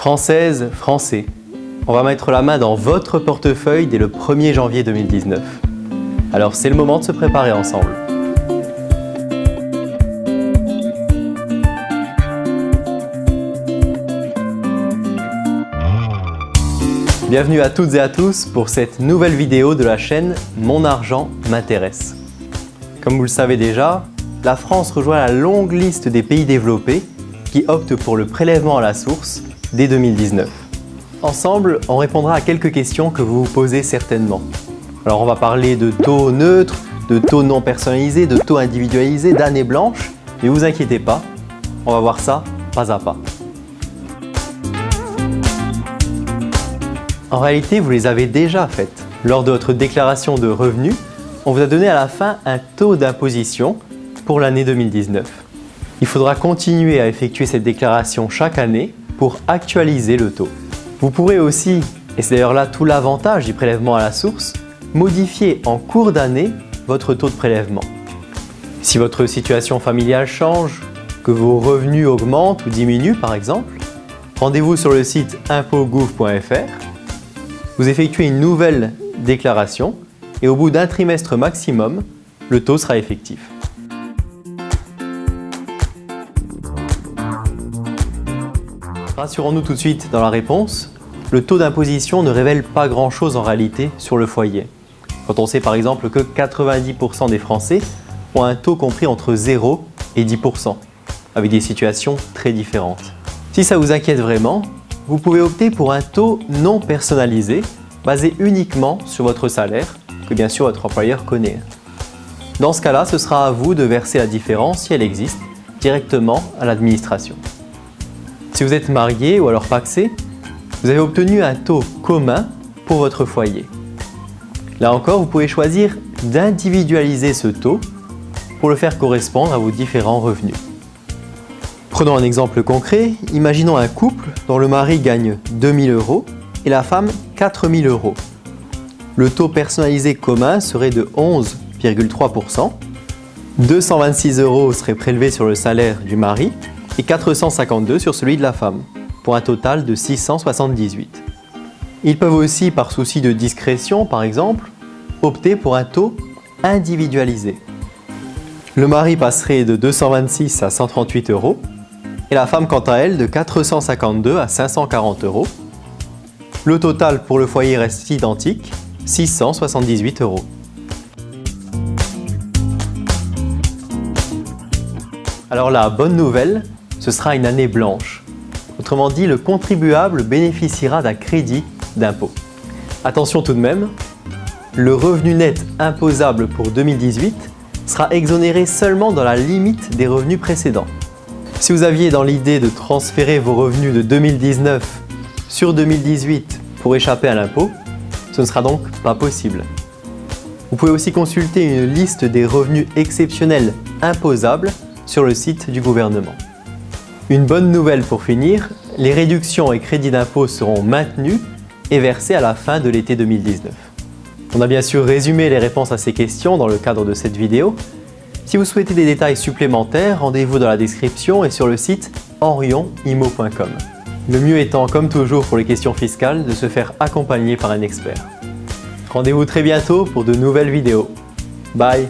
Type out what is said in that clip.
Françaises, Français, on va mettre la main dans votre portefeuille dès le 1er janvier 2019. Alors c'est le moment de se préparer ensemble. Bienvenue à toutes et à tous pour cette nouvelle vidéo de la chaîne Mon argent m'intéresse. Comme vous le savez déjà, la France rejoint la longue liste des pays développés qui optent pour le prélèvement à la source dès 2019. Ensemble, on répondra à quelques questions que vous vous posez certainement. Alors on va parler de taux neutres, de taux non personnalisés, de taux individualisés, d'années blanches, mais vous inquiétez pas, on va voir ça pas à pas. En réalité, vous les avez déjà faites. Lors de votre déclaration de revenus, on vous a donné à la fin un taux d'imposition pour l'année 2019. Il faudra continuer à effectuer cette déclaration chaque année pour actualiser le taux. Vous pourrez aussi, et c'est d'ailleurs là tout l'avantage du prélèvement à la source, modifier en cours d'année votre taux de prélèvement. Si votre situation familiale change, que vos revenus augmentent ou diminuent par exemple, rendez-vous sur le site impotgouv.fr. Vous effectuez une nouvelle déclaration et au bout d'un trimestre maximum, le taux sera effectif. Rassurons-nous tout de suite dans la réponse, le taux d'imposition ne révèle pas grand-chose en réalité sur le foyer. Quand on sait par exemple que 90% des Français ont un taux compris entre 0 et 10%, avec des situations très différentes. Si ça vous inquiète vraiment, vous pouvez opter pour un taux non personnalisé, basé uniquement sur votre salaire, que bien sûr votre employeur connaît. Dans ce cas-là, ce sera à vous de verser la différence, si elle existe, directement à l'administration. Si vous êtes marié ou alors pacsé, vous avez obtenu un taux commun pour votre foyer. Là encore, vous pouvez choisir d'individualiser ce taux pour le faire correspondre à vos différents revenus. Prenons un exemple concret, imaginons un couple dont le mari gagne 2 000 € et la femme 4 000 €. Le taux personnalisé commun serait de 11,3%. 226 € seraient prélevés sur le salaire du mari et 452 sur celui de la femme, pour un total de 678. Ils peuvent aussi, par souci de discrétion par exemple, opter pour un taux individualisé. Le mari passerait de 226 à 138 € et la femme quant à elle de 452 à 540 €. Le total pour le foyer reste identique, 678 €. Alors la bonne nouvelle, ce sera une année blanche. Autrement dit, le contribuable bénéficiera d'un crédit d'impôt. Attention tout de même, le revenu net imposable pour 2018 sera exonéré seulement dans la limite des revenus précédents. Si vous aviez dans l'idée de transférer vos revenus de 2019 sur 2018 pour échapper à l'impôt, ce ne sera donc pas possible. Vous pouvez aussi consulter une liste des revenus exceptionnels imposables sur le site du gouvernement. Une bonne nouvelle pour finir, les réductions et crédits d'impôt seront maintenus et versés à la fin de l'été 2019. On a bien sûr résumé les réponses à ces questions dans le cadre de cette vidéo. Si vous souhaitez des détails supplémentaires, rendez-vous dans la description et sur le site enrionimo.com. Le mieux étant, comme toujours pour les questions fiscales, de se faire accompagner par un expert. Rendez-vous très bientôt pour de nouvelles vidéos. Bye!